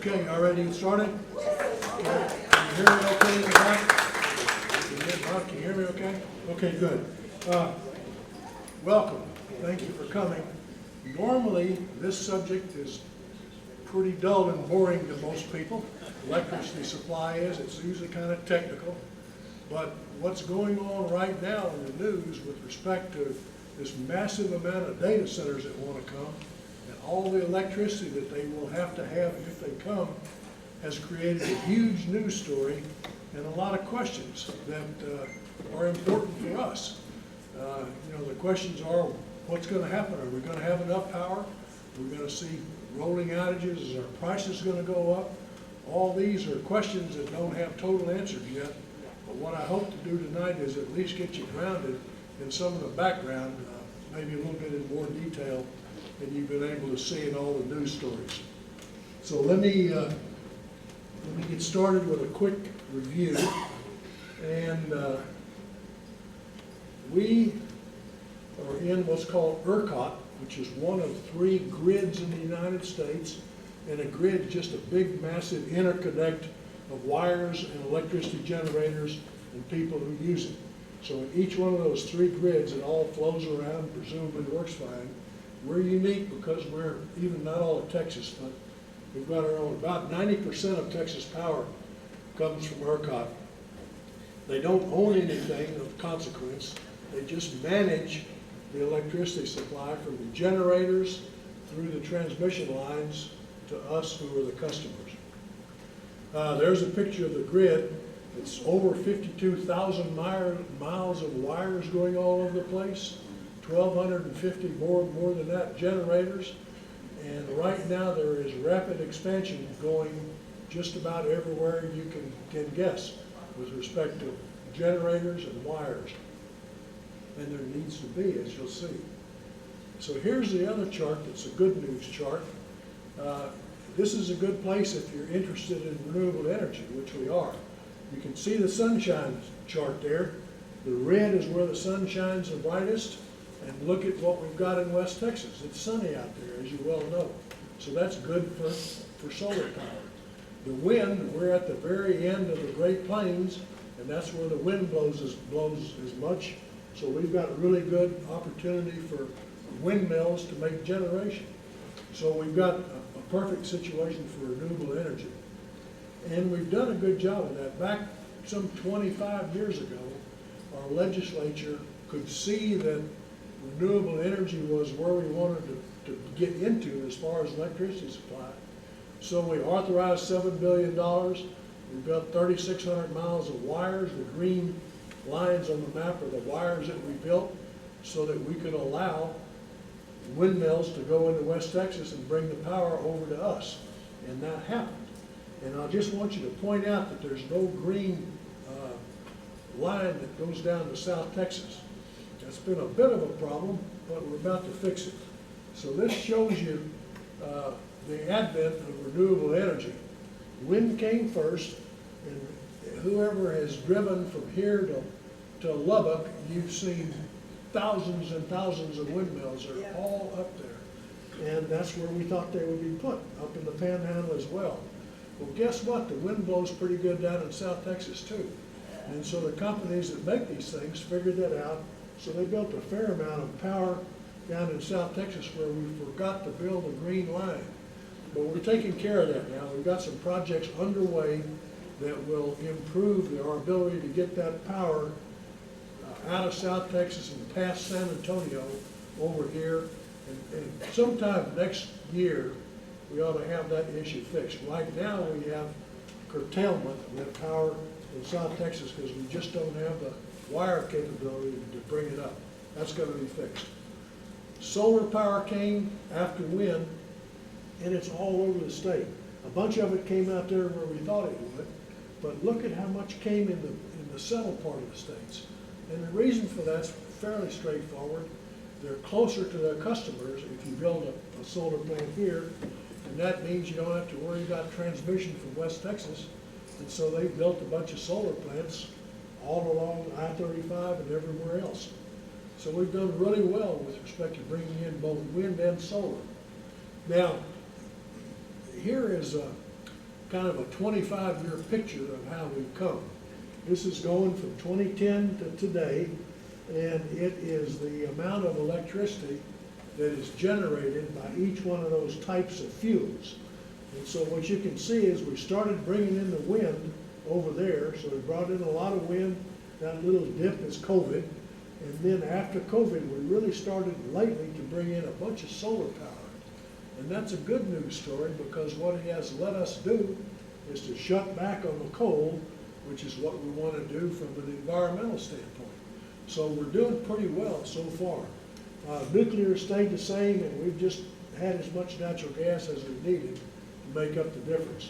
Okay, y'all ready to get started? Okay. Can you hear me okay in the back? Can you hear me okay? Okay, good. Welcome. Thank you for coming. Normally, this subject is pretty dull and boring to most people. Electricity supply is. It's usually kind of technical. But what's going on right now in the news with respect to this massive amount of data centers that want to come and all the electricity that they will have to have if they come has created a huge news story and a lot of questions that are important for us. The questions are, what's going to happen? Are we going to have enough power? Are we going to see rolling outages? Is our prices going to go up? All these are questions that don't have total answers yet. But what I hope to do tonight is at least get you grounded in some of the background, maybe a little bit in more detail than you've been able to see in all the news stories. So let me get started with a quick review. And we are in what's called ERCOT, which is one of 3 grids in the United States. And a grid is just a big, massive interconnect of wires and electricity generators and people who use it. So in each one of those 3 grids, it all flows around, presumably works fine. We're unique because we're, even not all of Texas, but we've got our own. About 90% of Texas power comes from ERCOT. They don't own anything of consequence. They just manage the electricity supply from the generators through the transmission lines to us who are the customers. There's a picture of the grid. It's over 52,000 miles of wires going all over the place, 1,250 more than that generators. And right now there is rapid expansion going just about everywhere you can guess with respect to generators and wires. And there needs to be, as you'll see. So here's the other chart that's a good news chart. This is a good place if you're interested in renewable energy, which we are. You can see the sunshine chart there. The red is where the sun shines the brightest. And look at what we've got in West Texas. It's sunny out there, as you well know. So that's good for solar power. The wind, we're at the very end of the Great Plains, and that's where the wind blows as much. So we've got really good opportunity for windmills to make generation. So we've got a perfect situation for renewable energy. And we've done a good job of that. Back some 25 years ago, our legislature could see that renewable energy was where we wanted to get into as far as electricity supply. So we authorized $7 billion. We built 3,600 miles of wires. The green lines on the map are the wires that we built so that we could allow windmills to go into West Texas and bring the power over to us. And that happened. And I just want you to point out that there's no green line that goes down to South Texas. That's been a bit of a problem, but we're about to fix it. So this shows you the advent of renewable energy. Wind came first, and whoever has driven from here to Lubbock, you've seen thousands and thousands of windmills. They're all up there. And that's where we thought they would be put, up in the Panhandle as well. Well, guess what? The wind blows pretty good down in South Texas too. And so the companies that make these things figured that out. So they built a fair amount of power down in South Texas where we forgot to build a green line. But we're taking care of that now. We've got some projects underway that will improve our ability to get that power out of South Texas and past San Antonio over here. And sometime next year, we ought to have that issue fixed. Right now, we have curtailment of power in South Texas because we just don't have the wire capability to bring it up. That's going to be fixed. Solar power came after wind, and it's all over the state. A bunch of it came out there where we thought it would, but look at how much came in the settled part of the states. And the reason for that's fairly straightforward. They're closer to their customers if you build a solar plant here, and that means you don't have to worry about transmission from West Texas. And so they built a bunch of solar plants all along I-35 and everywhere else. So we've done really well with respect to bringing in both wind and solar. Now, here is kind of a 25-year picture of how we've come. This is going from 2010 to today, and it is the amount of electricity that is generated by each one of those types of fuels. And so what you can see is we started bringing in the wind over there, so we brought in a lot of wind. That little dip is COVID. And then after COVID, we really started lately to bring in a bunch of solar power. And that's a good news story, because what it has let us do is to shut back on the coal, which is what we want to do from an environmental standpoint. So we're doing pretty well so far. Nuclear stayed the same, and we've just had as much natural gas as we needed to make up the difference.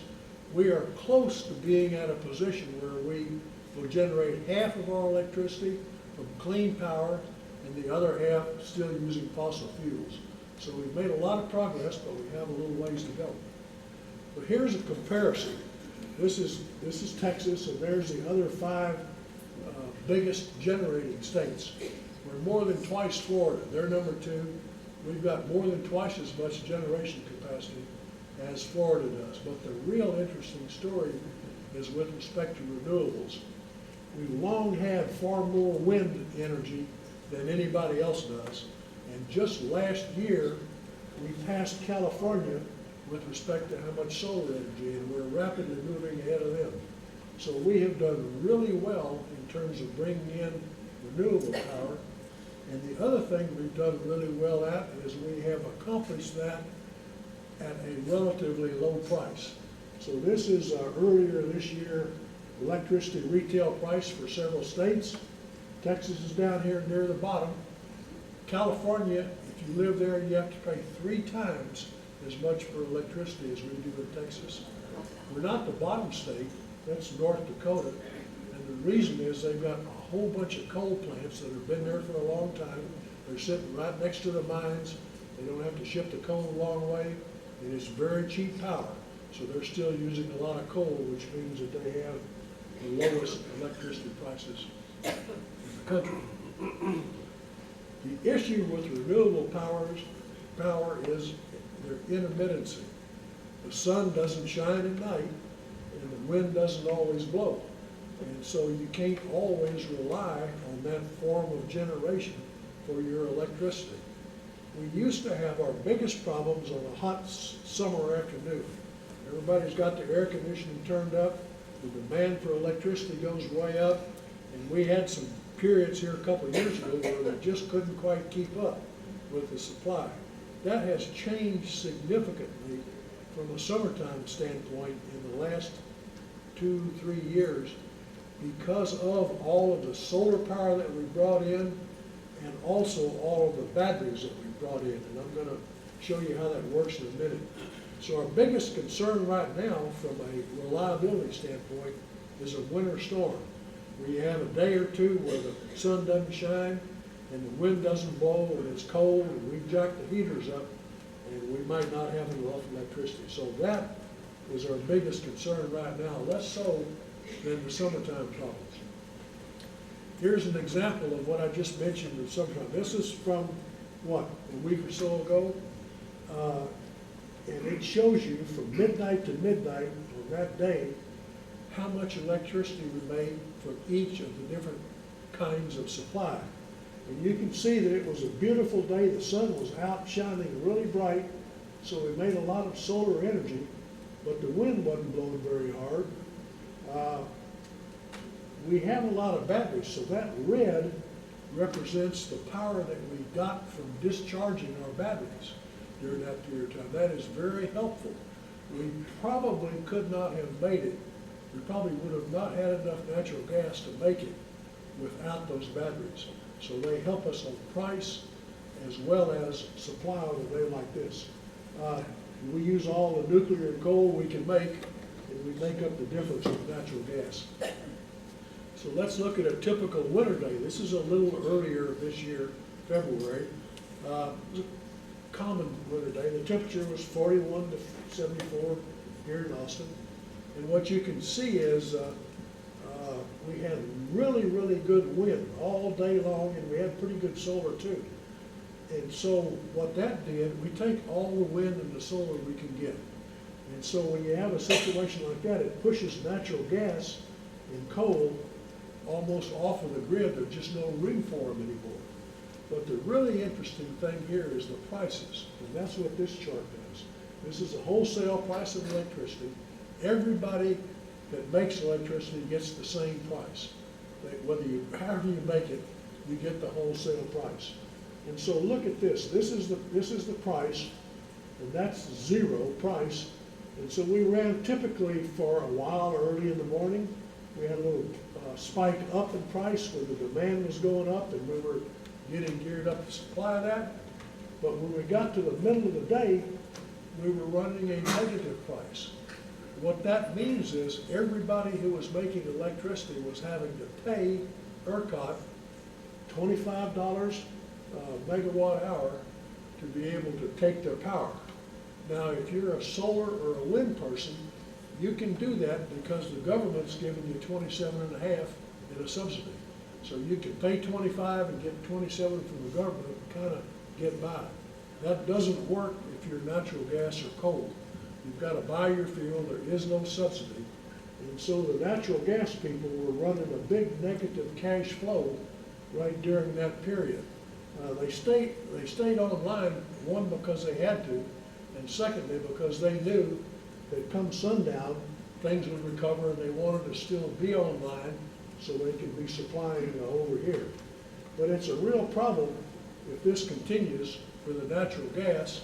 We are close to being at a position where we will generate half of our electricity from clean power and the other half still using fossil fuels. So we've made a lot of progress, but we have a little ways to go. But here's a comparison. This is Texas, and there's the other 5 biggest generating states. We're more than twice Florida. They're number 2. We've got more than twice as much generation capacity as Florida does. But the real interesting story is with respect to renewables. We've long had far more wind energy than anybody else does. And just last year, we passed California with respect to how much solar energy, and we're rapidly moving ahead of them. So we have done really well in terms of bringing in renewable power. And the other thing we've done really well at is we have accomplished that at a relatively low price. So this is earlier this year electricity retail price for several states. Texas is down here near the bottom. California, if you live there, you have to pay 3 times as much for electricity as we do in Texas. We're not the bottom state, that's North Dakota. And the reason is they've got a whole bunch of coal plants that have been there for a long time. They're sitting right next to the mines. They don't have to ship the coal a long way, and it's very cheap power. So they're still using a lot of coal, which means that they have the lowest electricity prices in the country. The issue with renewable power is their intermittency. The sun doesn't shine at night, and the wind doesn't always blow. And so you can't always rely on that form of generation for your electricity. We used to have our biggest problems on a hot summer afternoon. Everybody's got their air conditioning turned up, the demand for electricity goes way up, and we had some periods here a couple of years ago where we just couldn't quite keep up with the supply. That has changed significantly from a summertime standpoint in the last 2-3 years because of all of the solar power that we brought in and also all of the batteries that we brought in. And I'm going to show you how that works in a minute. So our biggest concern right now from a reliability standpoint is a winter storm, where you have a day or two where the sun doesn't shine and the wind doesn't blow and it's cold and we've jacked the heaters up and we might not have enough electricity. So that is our biggest concern right now, less so than the summertime problems. Here's an example of what I just mentioned in summertime. This is from, what, a week or so ago? And it shows you from midnight to midnight on that day how much electricity we made from each of the different kinds of supply. And you can see that it was a beautiful day. The sun was out shining really bright, so we made a lot of solar energy, but the wind wasn't blowing very hard. We have a lot of batteries, so that red represents the power that we got from discharging our batteries during that period of time. That is very helpful. We probably could not have made it. We probably would have not had enough natural gas to make it without those batteries. So they help us on price as well as supply on a day like this. We use all the nuclear and coal we can make, and we make up the difference with natural gas. So let's look at a typical winter day. This is a little earlier this year, February. It was a common winter day. The temperature was 41 to 74 here in Austin. And what you can see is we had really, really good wind all day long, and we had pretty good solar too. And so what that did, we take all the wind and the solar we can get. And so when you have a situation like that, it pushes natural gas and coal almost off of the grid. There's just no room for them anymore. But the really interesting thing here is the prices, and that's what this chart does. This is the wholesale price of electricity. Everybody that makes electricity gets the same price. However you make it, you get the wholesale price. And so look at this. This is the price, and that's zero price. And so we ran typically for a while early in the morning. We had a little spike up in price where the demand was going up, and we were getting geared up to supply that. But when we got to the middle of the day, we were running a negative price. What that means is everybody who was making electricity was having to pay ERCOT $25 megawatt hour to be able to take their power. Now, if you're a solar or a wind person, you can do that because the government's giving you 27.5 in a subsidy. So you can pay 25 and get 27 from the government and kind of get by. That doesn't work if you're natural gas or coal. You've got to buy your fuel. There is no subsidy. And so the natural gas people were running a big negative cash flow right during that period. They stayed online, one, because they had to, and secondly, because they knew that come sundown, things would recover and they wanted to still be online so they could be supplying over here. But it's a real problem if this continues for the natural gas.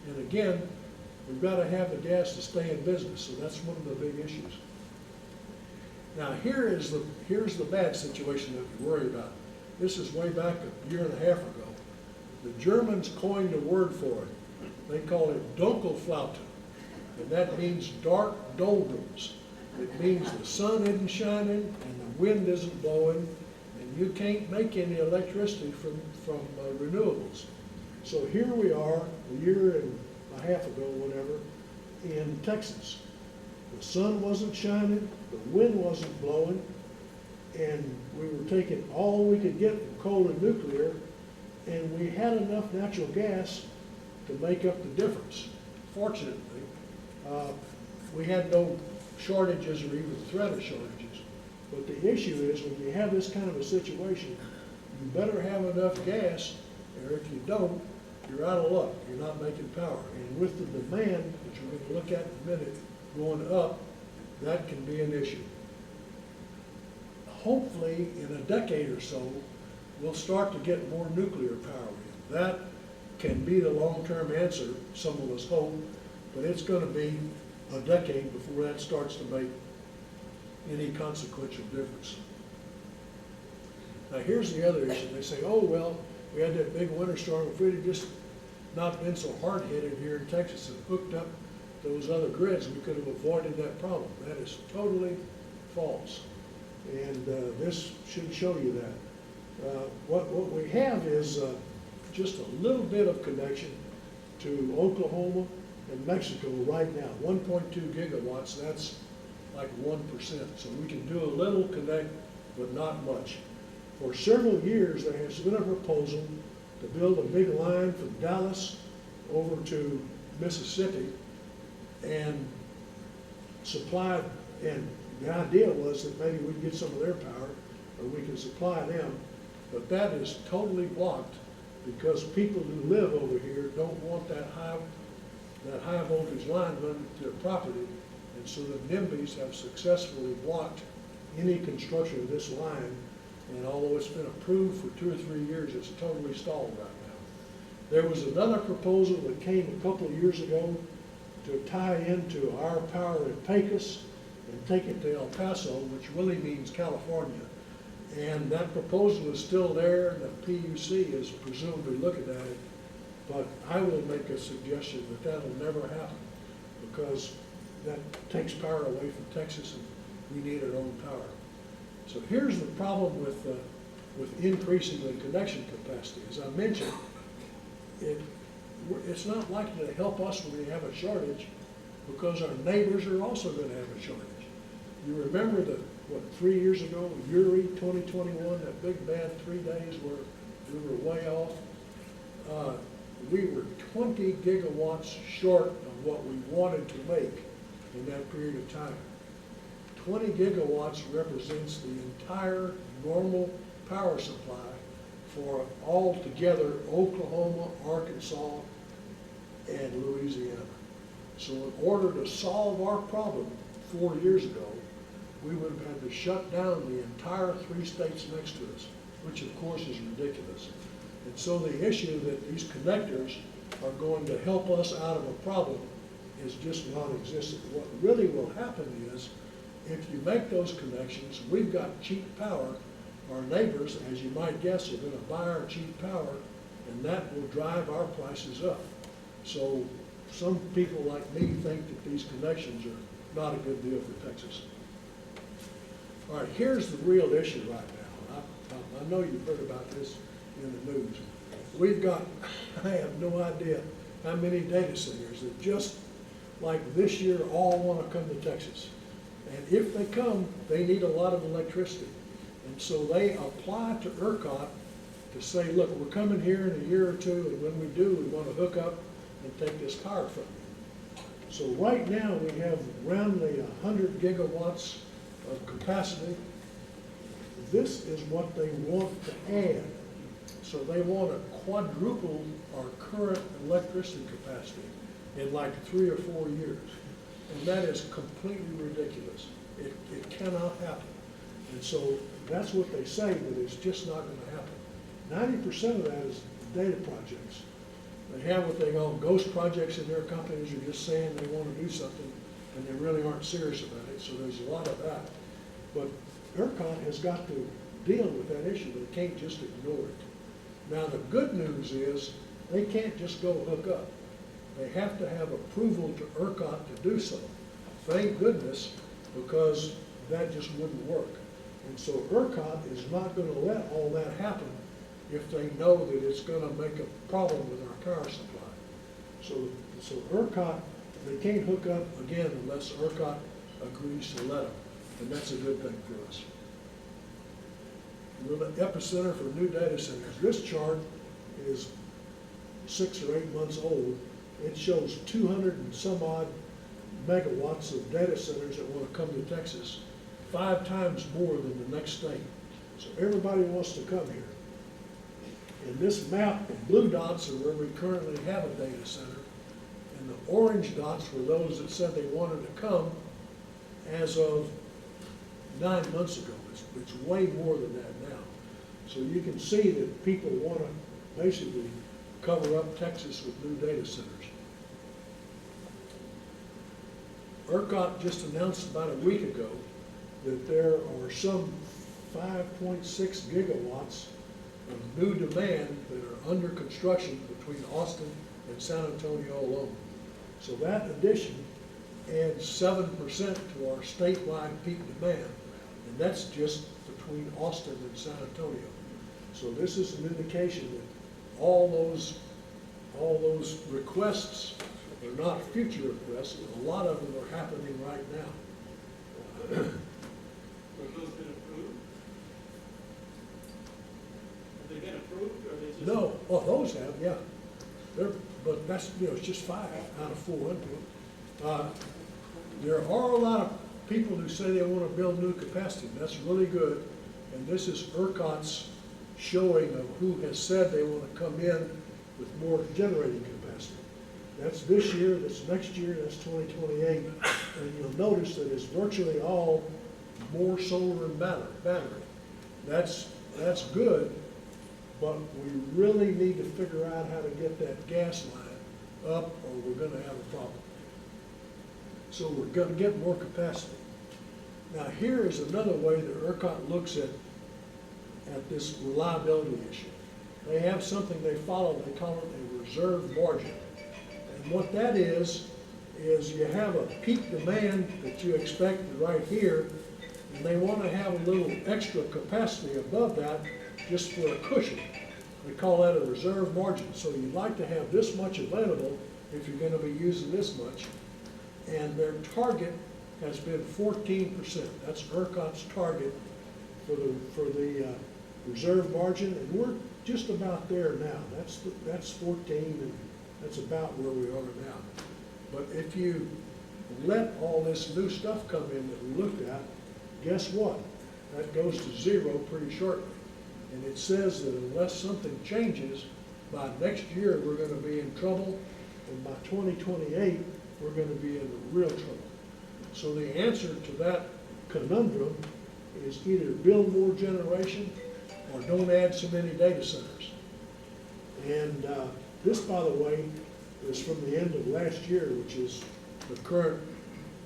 And again, we've got to have the gas to stay in business, so that's one of the big issues. Now here's the bad situation that we worry about. This is way back a year and a half ago. The Germans coined a word for it. They call it Dunkelflaute, and that means dark doldrums. It means the sun isn't shining and the wind isn't blowing, and you can't make any electricity from renewables. So here we are, a year and a half ago, whatever, in Texas. The sun wasn't shining, the wind wasn't blowing, and we were taking all we could get from coal and nuclear, and we had enough natural gas to make up the difference. Fortunately, we had no shortages or even threat of shortages. But the issue is when you have this kind of a situation, you better have enough gas, or if you don't, you're out of luck. You're not making power. And with the demand, which we're going to look at in a minute, going up, that can be an issue. Hopefully, in a decade or so, we'll start to get more nuclear power in. That can be the long-term answer, some of us hope, but it's going to be a decade before that starts to make any consequential difference. Now here's the other issue. They say, oh well, we had that big winter storm. If we'd have just not been so hard-headed here in Texas and hooked up those other grids, we could have avoided that problem. That is totally false. And this should show you that. What we have is just a little bit of connection to Oklahoma and Mexico right now. 1.2 gigawatts, that's like 1%. So we can do a little connect, but not much. For several years, there has been a proposal to build a big line from Dallas over to Mississippi and supply, and the idea was that maybe we'd get some of their power or we can supply them, but that is totally blocked because people who live over here don't want that high voltage line running to their property, and so the NIMBYs have successfully blocked any construction of this line, and although it's been approved for 2 or 3 years, it's totally stalled right now. There was another proposal that came a couple of years ago to tie into our power in Pecos and take it to El Paso, which really means California. And that proposal is still there, and the PUC is presumably looking at it. But I will make a suggestion that that'll never happen because that takes power away from Texas, and we need our own power. So here's the problem with increasing the connection capacity. As I mentioned, it's not likely to help us when we have a shortage because our neighbors are also going to have a shortage. You remember 3 years ago, Uri 2021, that big bad 3 days where we were way off? we were 20 gigawatts short of what we wanted to make in that period of time. 20 gigawatts represents the entire normal power supply for altogether Oklahoma, Arkansas, and Louisiana. So in order to solve our problem 4 years ago, we would have had to shut down the entire 3 states next to us, which of course is ridiculous. And so the issue that these connectors are going to help us out of a problem is just non-existent. What really will happen is, if you make those connections, we've got cheap power. Our neighbors, as you might guess, are going to buy our cheap power, and that will drive our prices up. So some people like me think that these connections are not a good deal for Texas. All right, here's the real issue right now. I know you've heard about this in the news. We've got, I have no idea how many data centers that just like this year all want to come to Texas. And if they come, they need a lot of electricity. And so they apply to ERCOT to say, look, we're coming here in a year or two, and when we do, we want to hook up and take this power from you. So right now we have roundly 100 gigawatts of capacity. This is what they want to add. So they want to quadruple our current electricity capacity in like 3 or 4 years. And that is completely ridiculous. It cannot happen. And so that's what they say, but it's just not going to happen. 90% of that is data projects. They have what they call ghost projects in their companies, are just saying they want to do something, and they really aren't serious about it, so there's a lot of that. But ERCOT has got to deal with that issue. They can't just ignore it. Now, the good news is they can't just go hook up. They have to have approval to ERCOT to do so. Thank goodness, because that just wouldn't work. And so ERCOT is not going to let all that happen if they know that it's going to make a problem with our power supply. So ERCOT, they can't hook up again unless ERCOT agrees to let them. And that's a good thing for us. We're the epicenter for new data centers. This chart is 6 or 8 months old. It shows 200 and some odd megawatts of data centers that want to come to Texas, 5 times more than the next state. So everybody wants to come here. In this map, the blue dots are where we currently have a data center, and the orange dots were those that said they wanted to come as of 9 months ago. It's way more than that now. So you can see that people want to basically cover up Texas with new data centers. ERCOT just announced about a week ago that there are some 5.6 gigawatts of new demand that are under construction between Austin and San Antonio alone. So that addition adds 7% to our statewide peak demand, and that's just between Austin and San Antonio. So this is an indication that all those requests are not future requests. A lot of them are happening right now. Have those been approved? Have they been approved, or are they just? No, well, those have, yeah. But that's, it's just 5 out of 400. There are a lot of people who say they want to build new capacity. That's really good. And this is ERCOT's showing of who has said they want to come in with more generating capacity. That's this year, that's next year, that's 2028. And you'll notice that it's virtually all more solar and battery. That's good, but we really need to figure out how to get that gas line up, or we're going to have a problem. So we're going to get more capacity. Now here is another way that ERCOT looks at this reliability issue. They have something they follow, they call it a reserve margin. And what that is you have a peak demand that you expect right here, and they want to have a little extra capacity above that just for a cushion. We call that a reserve margin. So you'd like to have this much available if you're going to be using this much. And their target has been 14%. That's ERCOT's target for the reserve margin, and we're just about there now. That's 14, and that's about where we are now. But if you let all this new stuff come in that we looked at, guess what? That goes to zero pretty shortly. And it says that unless something changes, by next year, we're gonna be in trouble, and by 2028, we're gonna be in real trouble. So the answer to that conundrum is either build more generation or don't add so many data centers. And this, by the way, is from the end of last year, which is the current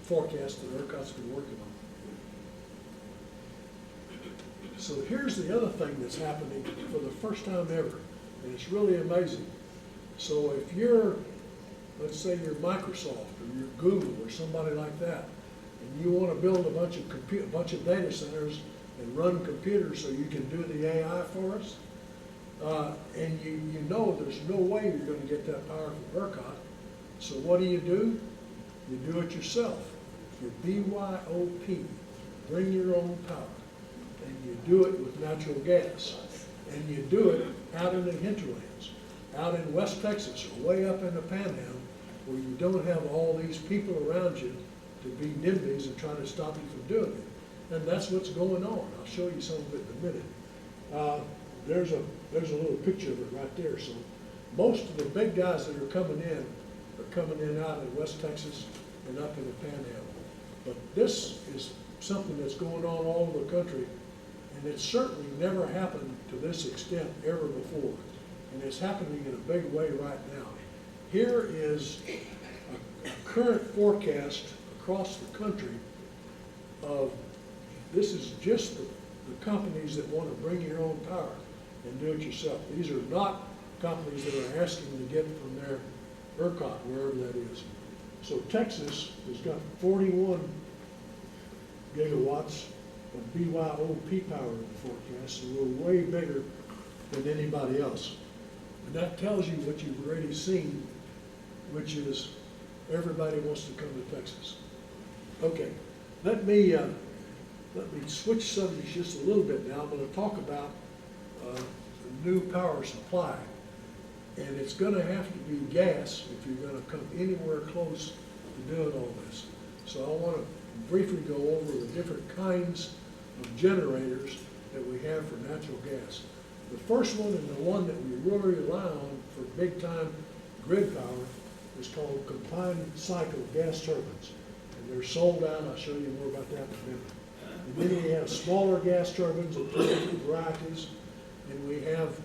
forecast that ERCOT's been working on. So here's the other thing that's happening for the first time ever, and it's really amazing. So if you're, let's say you're Microsoft or you're Google or somebody like that, and you want to build a bunch of data centers and run computers so you can do the AI for us, and you know there's no way you're going to get that power from ERCOT, so what do? You do it yourself. You BYOP, bring your own power. And you do it with natural gas. And you do it out in the hinterlands, out in West Texas, or way up in the Panhandle, where you don't have all these people around you to be NIMBYs and try to stop you from doing it. And that's what's going on. I'll show you some of it in a minute. There's a little picture of it right there. So most of the big guys that are coming in out in West Texas and up in the Panhandle. But this is something that's going on all over the country, and it's certainly never happened to this extent ever before. And it's happening in a big way right now. Here is a current forecast across the country of, this is just the companies that want to bring your own power and do it yourself. These are not companies that are asking to get from their ERCOT, wherever that is. So Texas has got 41 gigawatts of BYOP power in the forecast, so we're way bigger than anybody else. And that tells you what you've already seen, which is everybody wants to come to Texas. Okay, let me switch subjects just a little bit now. I'm going to talk about the new power supply. And it's going to have to be gas if you're going to come anywhere close to doing all this. So I want to briefly go over the different kinds of generators that we have for natural gas. The first one, and the one that we really rely on for big time grid power, is called combined cycle gas turbines. And they're sold out. I'll show you more about that in a minute. And then we have smaller gas turbines of different varieties, and we have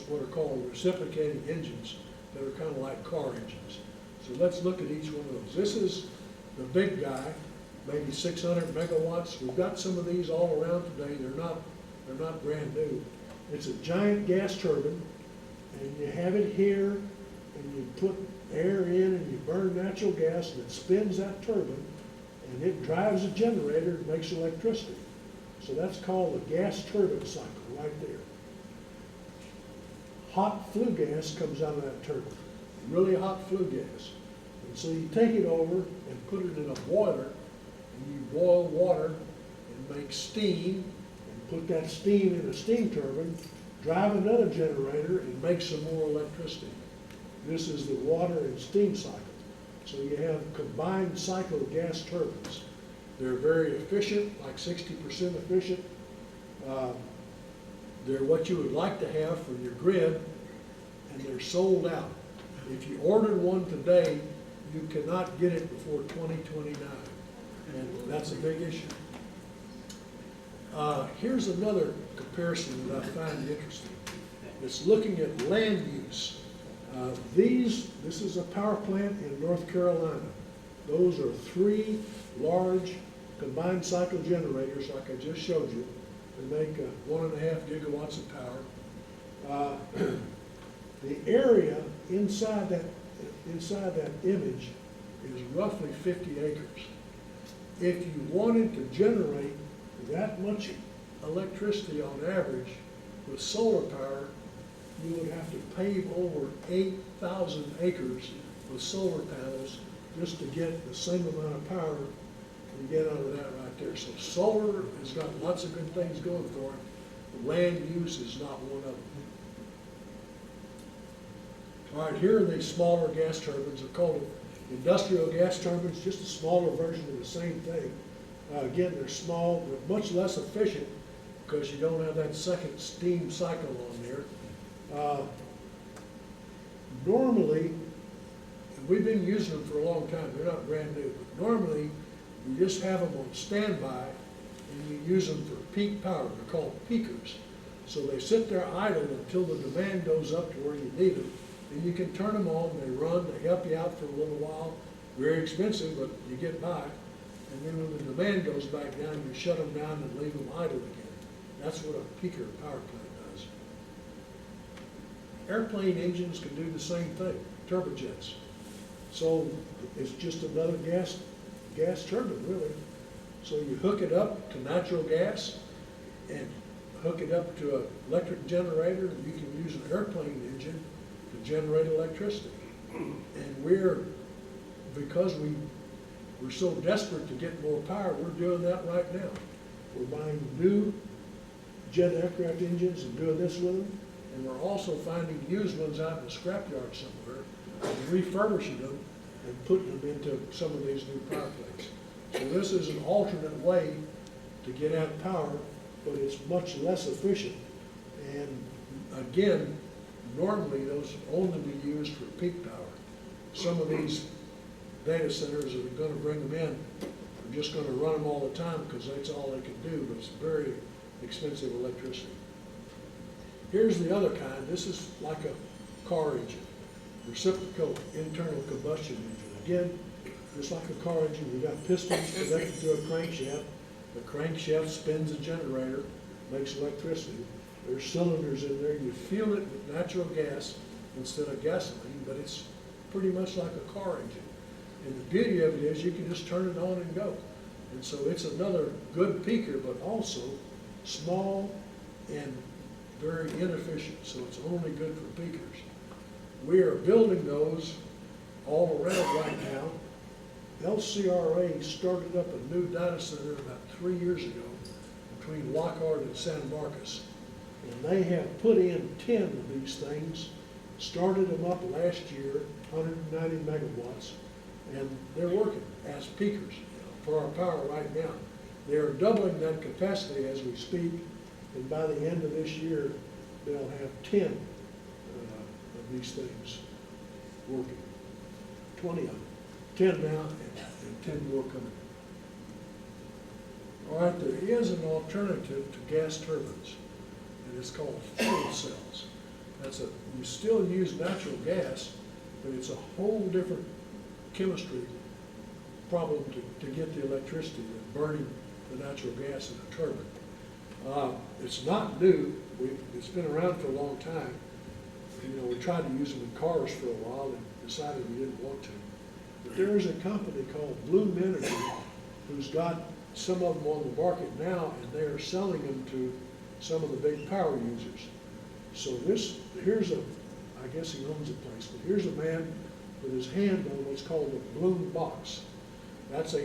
what are called reciprocating engines that are kind of like car engines. So let's look at each one of those. This is the big guy, maybe 600 megawatts. We've got some of these all around today. They're not brand new. It's a giant gas turbine, and you have it here, and you put air in, and you burn natural gas, and it spins that turbine, and it drives a generator and makes electricity. So that's called the gas turbine cycle right there. Hot flue gas comes out of that turbine, really hot flue gas. And so you take it over and put it in a boiler, and you boil water and make steam, and put that steam in a steam turbine, drive another generator, and make some more electricity. This is the water and steam cycle. So you have combined cycle gas turbines. They're very efficient, like 60% efficient. They're what you would like to have for your grid, and they're sold out. If you ordered one today, you cannot get it before 2029, and that's a big issue. Here's another comparison that I find interesting. It's looking at land use. This is a power plant in North Carolina. Those are 3 large combined cycle generators like I just showed you. They make 1.5 gigawatts of power. The area inside that image is roughly 50 acres. If you wanted to generate that much electricity on average with solar power, you would have to pave over 8,000 acres with solar panels just to get the same amount of power you get out of that right there. So solar has got lots of good things going for it, land use is not one of them. All right, here are the smaller gas turbines. They're called industrial gas turbines, just a smaller version of the same thing. Again, they're small, they're much less efficient because you don't have that second steam cycle on there. Normally, and we've been using them for a long time, they're not brand new, but normally you just have them on standby and you use them for peak power. They're called peakers. So they sit there idle until the demand goes up to where you need them. And you can turn them on, they run, they help you out for a little while. Very expensive, but you get by. And then when the demand goes back down, you shut them down and leave them idle again. That's what a peaker power plant does. Airplane engines can do the same thing, turbojets. So it's just another gas turbine, really. So you hook it up to natural gas and hook it up to an electric generator, and you can use an airplane engine to generate electricity. And because we're so desperate to get more power, we're doing that right now. We're buying new jet aircraft engines and doing this with them, and we're also finding used ones out in the scrapyard somewhere and refurbishing them and putting them into some of these new power plants. So this is an alternate way to get out power, but it's much less efficient. And again, normally those only be used for peak power. Some of these data centers that are going to bring them in are just going to run them all the time because that's all they can do, but it's very expensive electricity. Here's the other kind. This is like a car engine, reciprocal internal combustion engine. Again, just like a car engine, we've got pistons connected to a crankshaft. The crankshaft spins a generator, makes electricity. There's cylinders in there. You fuel it with natural gas instead of gasoline, but it's pretty much like a car engine. And the beauty of it is you can just turn it on and go. And so it's another good peaker, but also small and very inefficient, so it's only good for peakers. We are building those all around right now. LCRA started up a new data center about 3 years ago between Lockhart and San Marcos. And they have put in 10 of these things, started them up last year, 190 megawatts, and they're working as peakers for our power right now. They're doubling that capacity as we speak, and by the end of this year, they'll have 10 of these things working. 20 of them. 10 now and 10 more coming. All right, there is an alternative to gas turbines, and it's called fuel cells. You still use natural gas, but it's a whole different chemistry problem to get the electricity than burning the natural gas in a turbine. It's not new. It's been around for a long time. You know, we tried to use them in cars for a while and decided we didn't want to. But there is a company called Bloom Energy who's got some of them on the market now, and they are selling them to some of the big power users. So I guess he owns a place, but here's a man with his hand on what's called a Bloom box. That's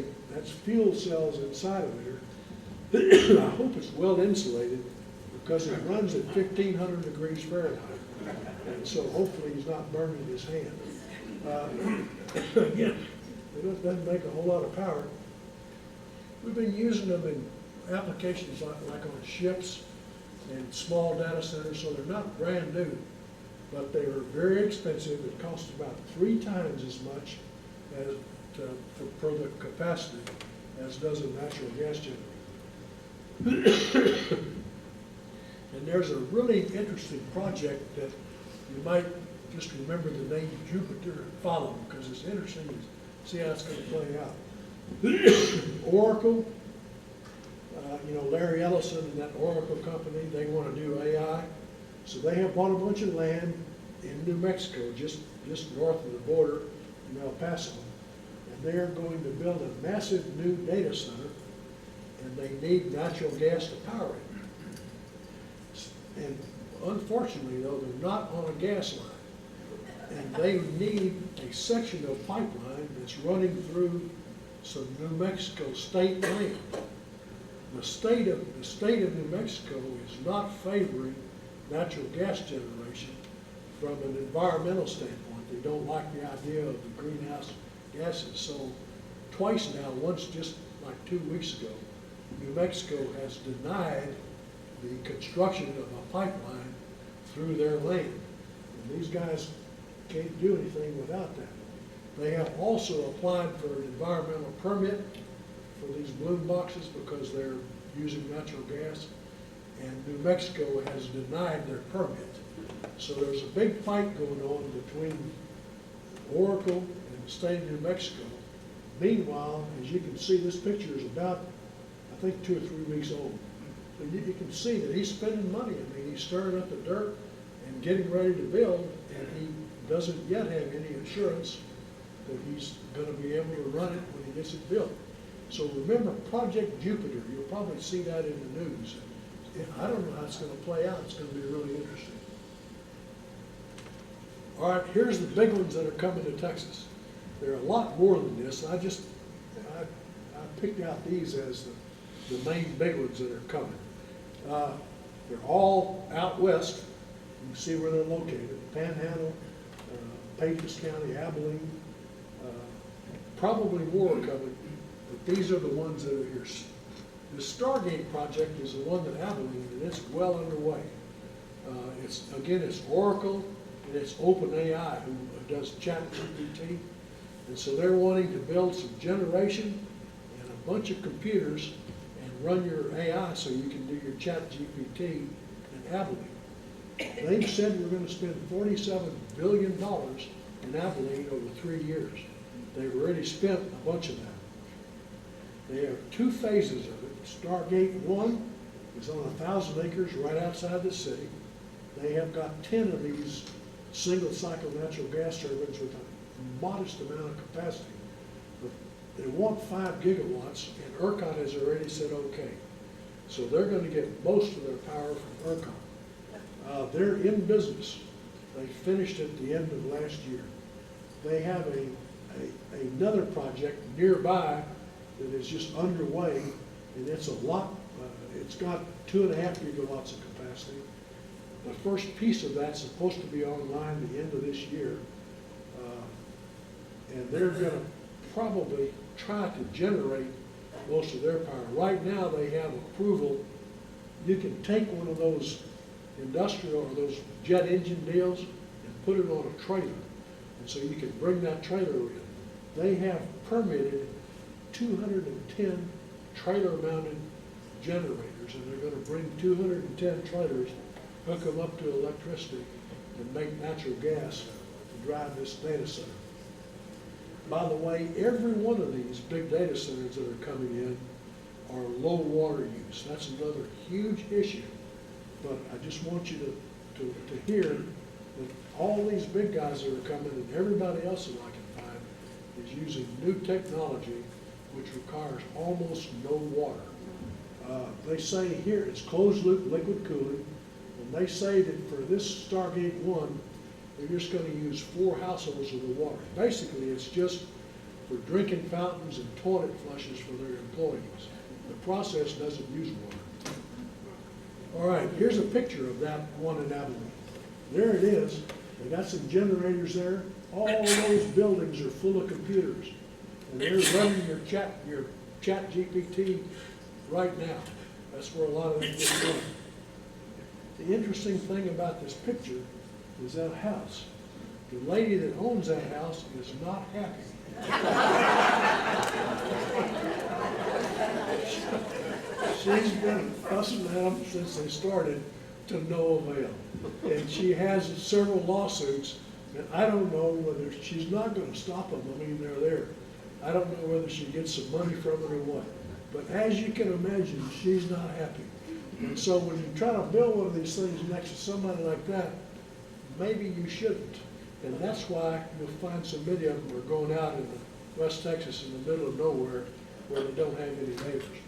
fuel cells inside of there. I hope it's well insulated because it runs at 1,500 degrees Fahrenheit. And so hopefully he's not burning his hand. Again, it doesn't make a whole lot of power. We've been using them in applications like on ships and small data centers, so they're not brand new, but they are very expensive. It costs about 3 times as much as for the capacity as does a natural gas generator. And there's a really interesting project that you might just remember the name Jupiter and follow, because it's interesting to see how it's going to play out. Oracle, Larry Ellison and that Oracle company, they want to do AI. So they have bought a bunch of land in New Mexico, just north of the border in El Paso. And they're going to build a massive new data center, and they need natural gas to power it. And unfortunately, though, they're not on a gas line. And they need a section of pipeline that's running through some New Mexico state land. the state of New Mexico is not favoring natural gas generation from an environmental standpoint. They don't like the idea of the greenhouse gases. So twice now, once just like 2 weeks ago, New Mexico has denied the construction of a pipeline through their land. And these guys can't do anything without that. They have also applied for an environmental permit for these balloon boxes because they're using natural gas, and New Mexico has denied their permit. So there's a big fight going on between Oracle and the state of New Mexico. Meanwhile, as you can see, this picture is about, I think, 2 or 3 weeks old. So you can see that he's spending money. I mean, he's stirring up the dirt and getting ready to build, and he doesn't yet have any assurance that he's going to be able to run it when he gets it built. So remember Project Jupiter. You'll probably see that in the news. I don't know how it's going to play out. It's going to be really interesting. All right, here's the big ones that are coming to Texas. There are a lot more than this. I picked out these as the main big ones that are coming. They're all out west. You can see where they're located. Panhandle, Pecos County, Abilene. Probably more are coming, but these are the ones that are here. The Stargate project is the one that Abilene, and it's well underway. It's Oracle and it's OpenAI who does ChatGPT, and so they're wanting to build some generation and a bunch of computers and run your AI so you can do your ChatGPT in Abilene. They've said we're going to spend $47 billion in Abilene over 3 years. They've already spent a bunch of that. They have 2 phases of it. Stargate 1 is on 1,000 acres right outside the city. They have got 10 of these single cycle natural gas turbines with a modest amount of capacity. But they want 5 gigawatts, and ERCOT has already said okay. So they're going to get most of their power from ERCOT. They're in business. They finished at the end of last year. They have another project nearby that is just underway, and it's a lot. It's got 2.5 gigawatts of capacity. The first piece of that's supposed to be online at the end of this year, and they're going to probably try to generate most of their power. Right now, they have approval. You can take one of those industrial or those jet engine deals and put it on a trailer, and so you can bring that trailer in. They have permitted 210 trailer-mounted generators, and they're going to bring 210 trailers, hook them up to electricity, and make natural gas to drive this data center. By the way, every one of these big data centers that are coming in are low water use. That's another huge issue. But I just want you to hear that all these big guys that are coming and everybody else that I can find is using new technology which requires almost no water. They say here it's closed loop liquid cooling, and they say that for this Stargate 1, they're just going to use 4 households of the water. Basically, it's just for drinking fountains and toilet flushes for their employees. The process doesn't use water. All right, here's a picture of that one in Abilene. There it is. They got some generators there. All those buildings are full of computers, and they're running your chat GPT right now. That's where a lot of them get going. The interesting thing about this picture is that house. The lady that owns that house is not happy. She's been fussing at them since they started to no avail. And she has several lawsuits, and I don't know whether she's not going to stop them. I mean, they're there. I don't know whether she gets some money from it or what. But as you can imagine, she's not happy. And so when you try to build one of these things next to somebody like that, maybe you shouldn't. And that's why you'll find so many of them are going out in West Texas in the middle of nowhere where they don't have any neighbors.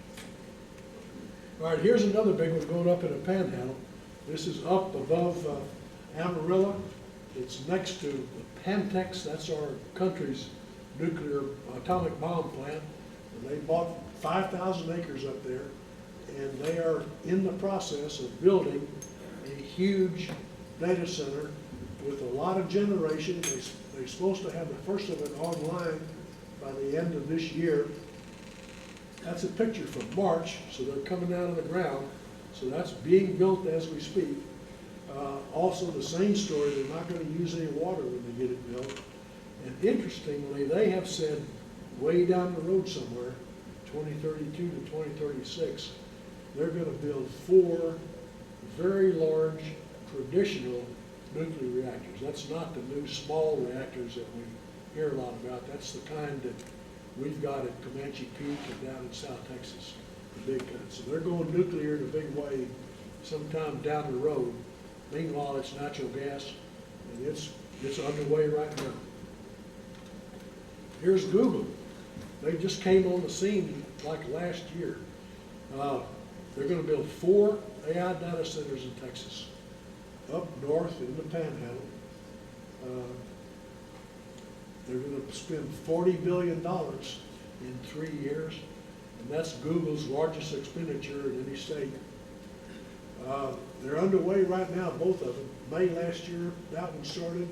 All right, here's another big one going up in the Panhandle. This is up above Amarillo. It's next to Pantex. That's our country's nuclear atomic bomb plant. And they bought 5,000 acres up there. and they are in the process of building a huge data center with a lot of generation. They're supposed to have the first of it online by the end of this year. That's a picture from March, so they're coming out of the ground. So that's being built as we speak. Also, the same story, they're not going to use any water when they get it built. And interestingly, they have said way down the road somewhere, 2032 to 2036, they're going to build 4 very large traditional nuclear reactors. That's not the new small reactors that we hear a lot about. That's the kind that we've got at Comanche Peak and down in South Texas, the big kind. So they're going nuclear in a big way sometime down the road. Meanwhile, it's natural gas, and it's underway right now. Here's Google. They just came on the scene like last year. They're going to build 4 AI data centers in Texas, up north in the Panhandle. They're going to spend $40 billion in 3 years, and that's Google's largest expenditure in any state. They're underway right now, both of them. May last year, that one started,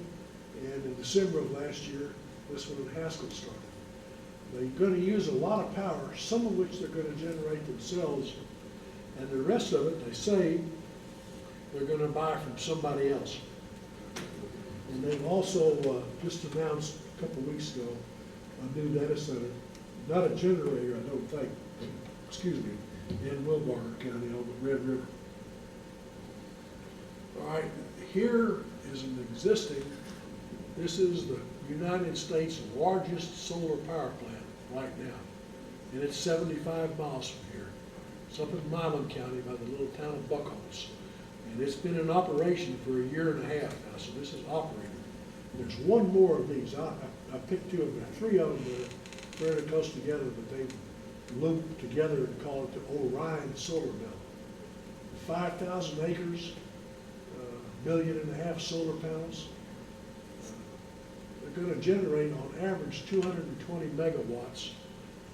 and in December of last year, this one in Haskell started. They're going to use a lot of power, some of which they're going to generate themselves, and the rest of it, they say, they're going to buy from somebody else. And they've also just announced a couple weeks ago a new data center, not a generator, I don't think, excuse me, in Wilbarger County on the Red River. All right, here is an existing, this is the United States' largest solar power plant right now. And it's 75 miles from here. It's up in Milam County by the little town of Buckholz. And it's been in operation for a year and a half now, so this is operating. There's one more of these. I picked 2 of them. 3 of them that are fairly close together, but they looped together and call it the Orion Solar Belt. 5,000 acres, $1.5 million solar panels. They're going to generate on average 220 megawatts,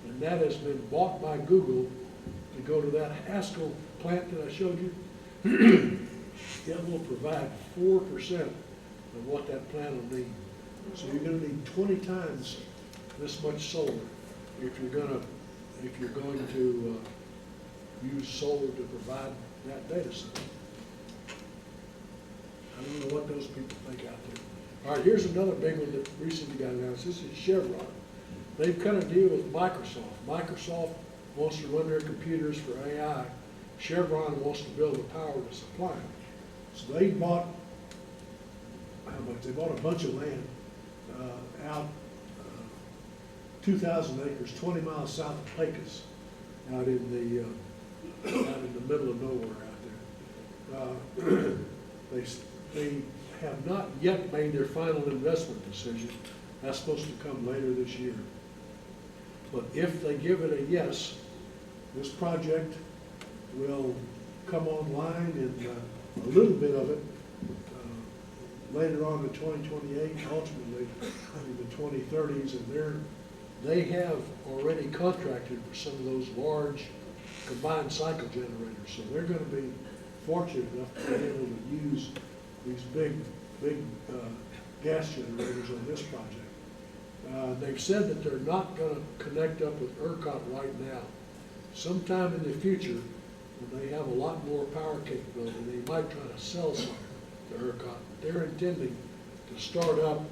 and that has been bought by Google to go to that Haskell plant that I showed you. It will provide 4% of what that plant will need. So you're going to need 20 times this much solar if you're going to use solar to provide that data center. I don't know what those people think out there. All right, here's another big one that recently got announced. This is Chevron. They've cut a deal with Microsoft. Microsoft wants to run their computers for AI. Chevron wants to build the power to supply them. So they bought, how much? They bought a bunch of land out 2,000 acres, 20 miles south of Pecos, out in the middle of nowhere out there. They have not yet made their final investment decision. That's supposed to come later this year. But if they give it a yes, this project will come online in a little bit of it later on in 2028, ultimately in the 2030s, and they have already contracted for some of those large combined cycle generators. So they're going to be fortunate enough to be able to use these big gas generators on this project. They've said that they're not going to connect up with ERCOT right now. Sometime in the future, when they have a lot more power capability, they might try to sell some to ERCOT. They're intending to start up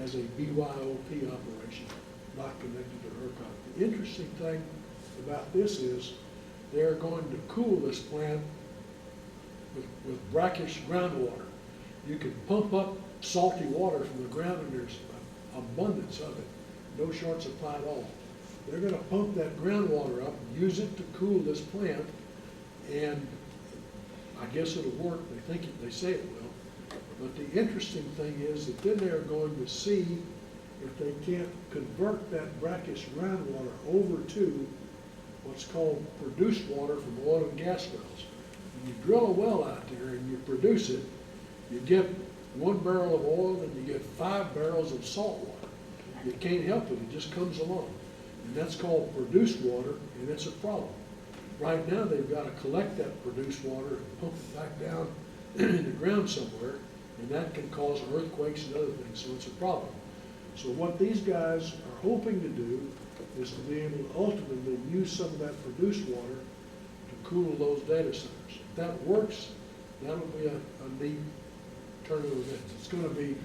as a BYOP operation, not connected to ERCOT. The interesting thing about this is they're going to cool this plant with brackish groundwater. You can pump up salty water from the ground, and there's abundance of it. No short supply at all. They're going to pump that groundwater up, use it to cool this plant, and I guess it'll work. They say it will. But the interesting thing is that then they're going to see if they can't convert that brackish groundwater over to what's called produced water from oil and gas wells. When you drill a well out there and you produce it, you get 1 barrel of oil and you get 5 barrels of salt water. You can't help it, it just comes along. And that's called produced water, and it's a problem. right now, they've got to collect that produced water and pump it back down in the ground somewhere, and that can cause earthquakes and other things, so it's a problem. So what these guys are hoping to do is to be able to ultimately use some of that produced water to cool those data centers. If that works, that'll be a neat turn of events. It's gonna be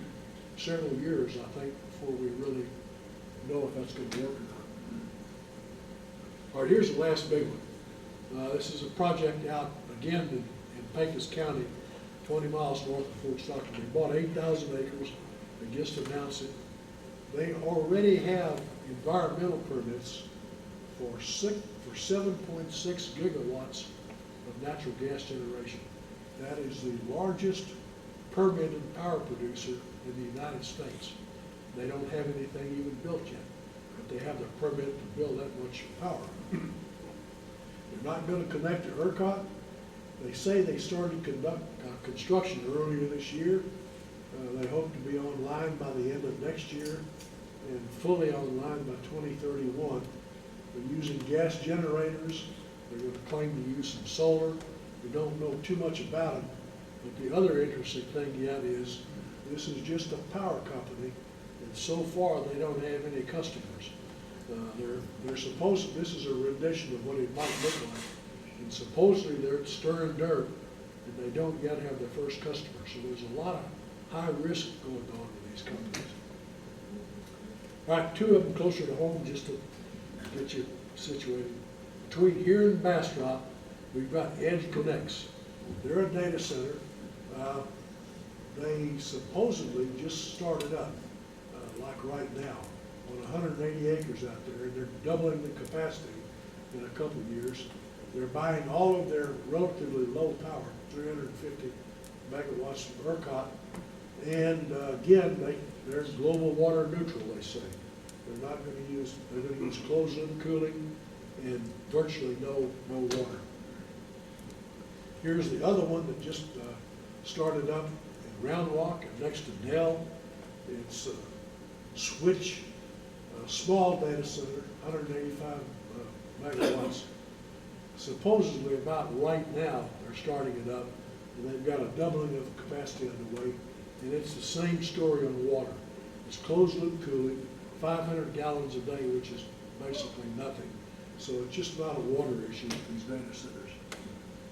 several years, I think, before we really know if that's gonna work or not. All right, here's the last big one. This is a project out, again, in Pecos County, 20 miles north of Fort Stockton. They bought 8,000 acres, they just announced it. They already have environmental permits for 7.6 gigawatts of natural gas generation. That is the largest permitted power producer in the United States. They don't have anything even built yet, but they have the permit to build that much power. They're not going to connect to ERCOT. They say they started construction earlier this year. They hope to be online by the end of next year and fully online by 2031. They're using gas generators. They're going to claim to use some solar. We don't know too much about them. But the other interesting thing yet is this is just a power company, and so far they don't have any customers. They're supposed, this is a rendition of what it might look like, and supposedly they're stirring dirt, and they don't yet have their first customer. So there's a lot of high risk going on with these companies. All right, two of them closer to home just to get you situated. Between here and Bastrop, we've got Edge Connects. They're a data center. They supposedly just started up, like right now, on 180 acres out there, and they're doubling the capacity in a couple of years. They're buying all of their relatively low power, 350 megawatts from ERCOT, and again, they're global water neutral, they say. They're not going to use, they're going to use closed-loop cooling and virtually no water. Here's the other one that just started up in Round Rock next to Dell. It's a Switch, a small data center, 185 megawatts. Supposedly about right now, they're starting it up, and they've got a doubling of capacity underway, and it's the same story on water. It's closed-loop cooling, 500 gallons a day, which is basically nothing. So it's just not a water issue with these data centers.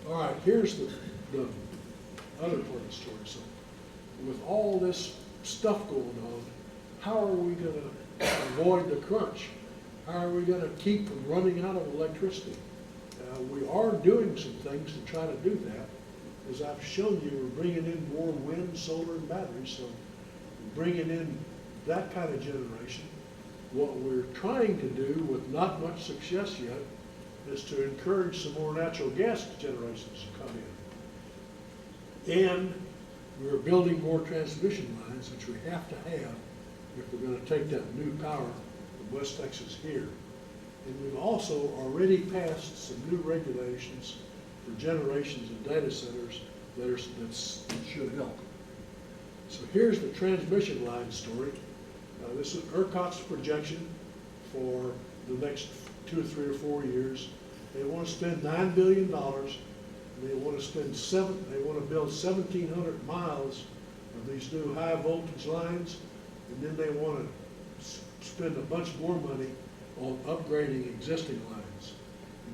All right, here's the other part of the story. So with all this stuff going on, how are we going to avoid the crunch? How are we going to keep from running out of electricity? We are doing some things to try to do that. As I've shown you, we're bringing in more wind, solar, and batteries. So we're bringing in that kind of generation. What we're trying to do with not much success yet is to encourage some more natural gas generations to come in. And we're building more transmission lines, which we have to have if we're going to take that new power from West Texas here. And we've also already passed some new regulations for generations of data centers that should help. So here's the transmission line story. This is ERCOT's projection for the next 2 or 3 or 4 years. They want to spend $9 billion. They want to build 1,700 miles of these new high voltage lines, and then they want to spend a bunch more money on upgrading existing lines.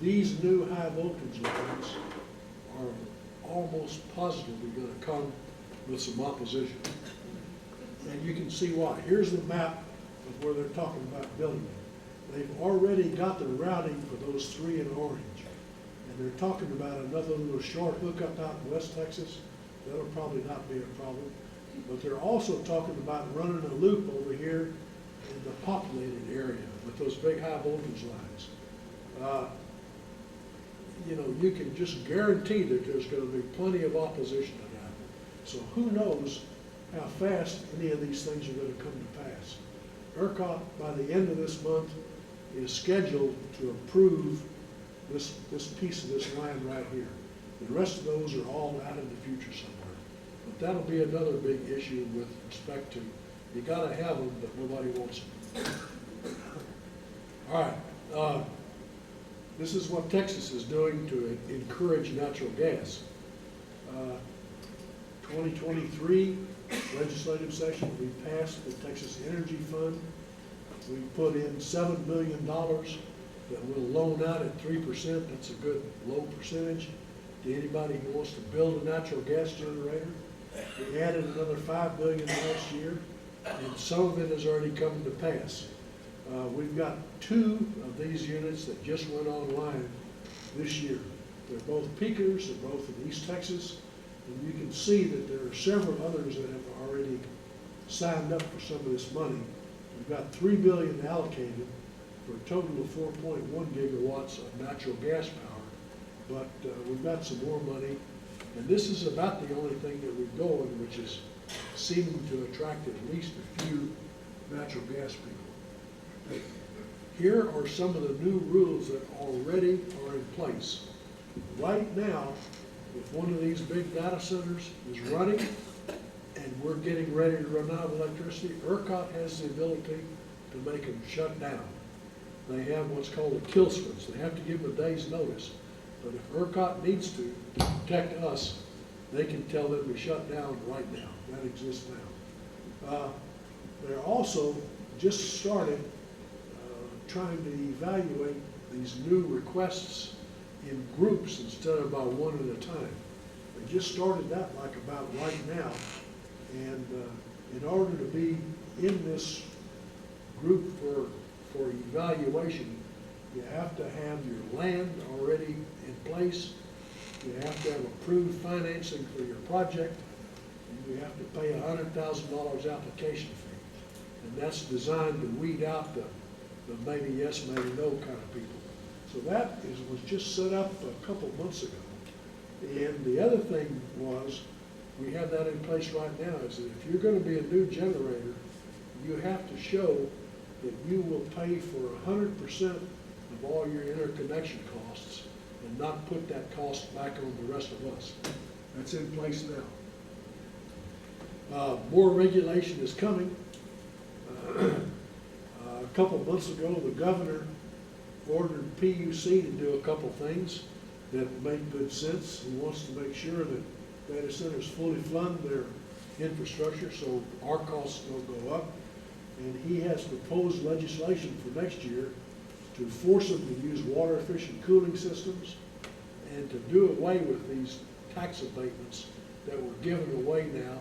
These new high voltage lines are almost positively going to come with some opposition. And you can see why. Here's the map of where they're talking about building it. They've already got the routing for those 3 in orange. And they're talking about another little short hookup out in West Texas. That'll probably not be a problem. But they're also talking about running a loop over here in the populated area with those big high voltage lines. You know, you can just guarantee that there's going to be plenty of opposition to that. So who knows how fast any of these things are going to come to pass. ERCOT, by the end of this month, is scheduled to approve this piece of this line right here. The rest of those are all out in the future somewhere. But that'll be another big issue with respect to, you got to have them, but nobody wants them. All right. This is what Texas is doing to encourage natural gas. 2023 legislative session, we passed the Texas Energy Fund. We put in $7 billion that we'll loan out at 3%. That's a good low percentage to anybody who wants to build a natural gas generator. We added another $5 billion last year, and some of it has already come to pass. We've got 2 of these units that just went online this year. They're both peakers, they're both in East Texas, and you can see that there are several others that have already signed up for some of this money. We've got $3 billion allocated for a total of 4.1 gigawatts of natural gas power, but we've got some more money, and this is about the only thing that we're going, which is seeming to attract at least a few natural gas people. Here are some of the new rules that already are in place. Right now, if one of these big data centers is running and we're getting ready to run out of electricity, ERCOT has the ability to make them shut down. They have what's called a kill switch. They have to give them a day's notice. But if ERCOT needs to protect us, they can tell them to shut down right now. That exists now. They're also just started trying to evaluate these new requests in groups instead of by one at a time. They just started that like about right now. And in order to be in this group for evaluation, you have to have your land already in place. You have to have approved financing for your project. And you have to pay a $100,000 application fee. And that's designed to weed out the maybe yes, maybe no kind of people. So that was just set up a couple months ago. And the other thing was, we have that in place right now, is that if you're going to be a new generator, you have to show that you will pay for 100% of all your interconnection costs and not put that cost back on the rest of us. That's in place now. More regulation is coming. A couple months ago, the governor ordered PUC to do a couple things that make good sense. He wants to make sure that data centers fully fund their infrastructure so our costs don't go up. And he has proposed legislation for next year to force them to use water efficient cooling systems and to do away with these tax abatements that we're giving away now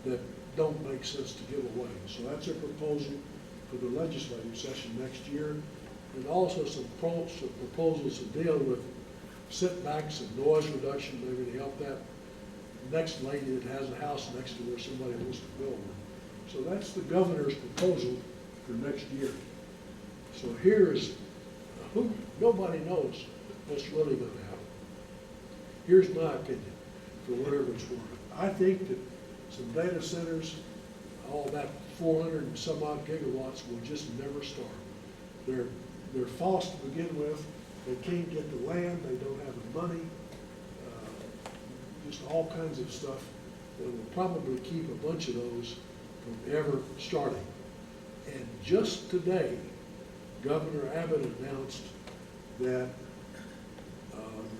that don't make sense to give away. So that's a proposal for the legislative session next year, and also some proposals to deal with setbacks and noise reduction, maybe to help that next lady that has a house next to where somebody wants to build one. So that's the governor's proposal for next year. So here is, nobody knows what's really going to happen. Here's my opinion, for whatever it's worth. I think that some data centers, all that 400 and some odd gigawatts will just never start. They're false to begin with. They can't get the land. They don't have the money. Just all kinds of stuff that will probably keep a bunch of those from ever starting. And just today, Governor Abbott announced that,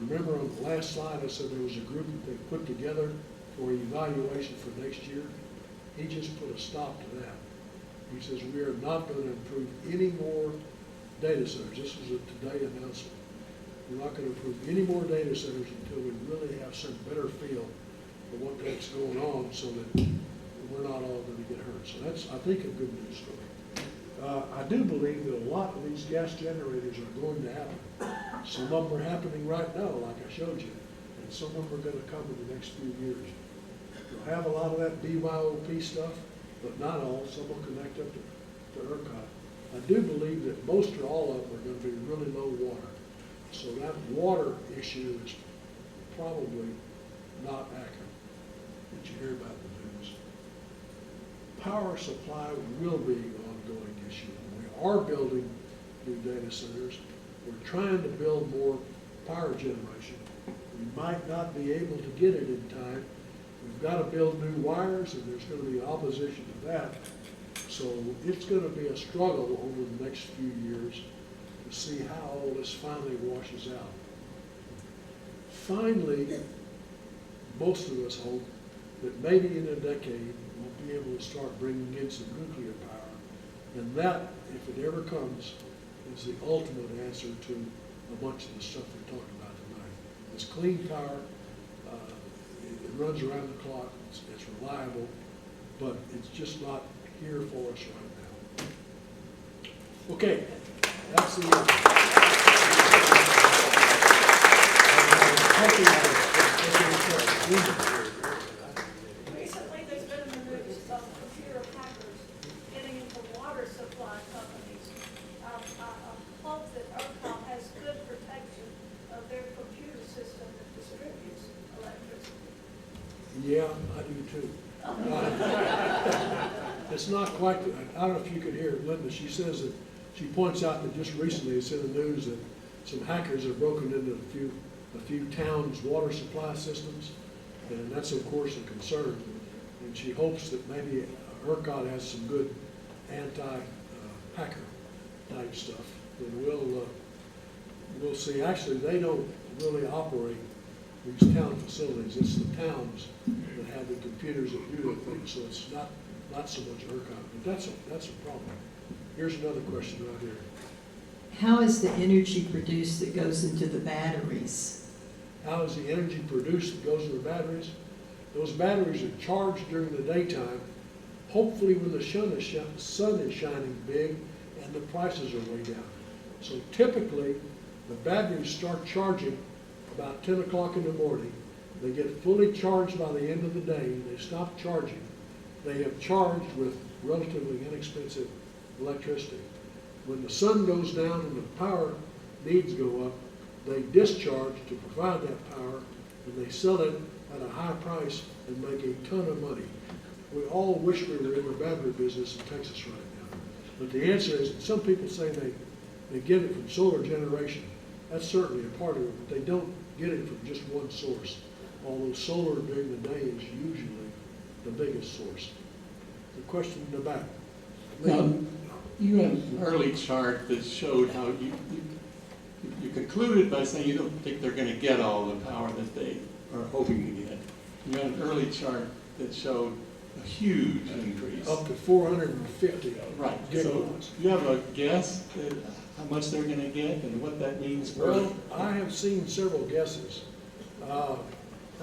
remember on the last slide I said there was a group that they put together for evaluation for next year? He just put a stop to that. He says we are not going to approve any more data centers. This was a today announcement. We're not going to approve any more data centers until we really have some better feel for what's going on so that we're not all going to get hurt. So that's, I think, a good news story. I do believe that a lot of these gas generators are going to happen. Some of them are happening right now, like I showed you, and some of them are going to come in the next few years. You'll have a lot of that BYOP stuff, but not all. Some will connect up to ERCOT. I do believe that most or all of them are going to be really low water. So that water issue is probably not accurate that you hear about in the news. Power supply will be an ongoing issue. We are building new data centers. We're trying to build more power generation. We might not be able to get it in time. We've got to build new wires, and there's going to be opposition to that. So it's going to be a struggle over the next few years to to see how all this finally washes out. Finally, most of us hope that maybe in a decade, we'll be able to start bringing in some nuclear power. And that, if it ever comes, is the ultimate answer to a bunch of the stuff we talked about tonight. It's clean power, it runs around the clock, it's reliable, but it's just not here for us right now. Okay, that's Recently, there's been the news of computer hackers getting into water supply companies. I hope that ERCOT has good protection of their computer system that distributes electricity. Yeah, I do too. It's not quite, I don't know if you could hear Linda, she says that, she points out that just recently it's in the news that some hackers have broken into a few towns' water supply systems, and that's of course a concern. And she hopes that maybe ERCOT has some good anti-hacker type stuff. And we'll see. Actually, they don't really operate these town facilities. It's the towns that have the computers that do the things, so it's not so much ERCOT, but that's a problem. Here's another question right here. How is the energy produced that goes into the batteries? How is the energy produced that goes into the batteries? Those batteries are charged during the daytime, hopefully when the sun is shining big and the prices are way down. So typically, the batteries start charging about 10 o'clock in the morning. They get fully charged by the end of the day. They stop charging. They have charged with relatively inexpensive electricity. When the sun goes down and the power needs go up, they discharge to provide that power, and they sell it at a high price and make a ton of money. We all wish we were in the battery business in Texas right now. But the answer is, some people say they get it from solar generation. That's certainly a part of it, but they don't get it from just one source. Although solar during the day is usually the biggest source. The question in the back. Now, you had an early chart that showed how you concluded by saying you don't think they're going to get all the power that they are hoping to get. You had an early chart that showed a huge increase. Up to 450 Right. gigawatts. So you have a guess at how much they're going to get and what that means for... Well, I have seen several guesses.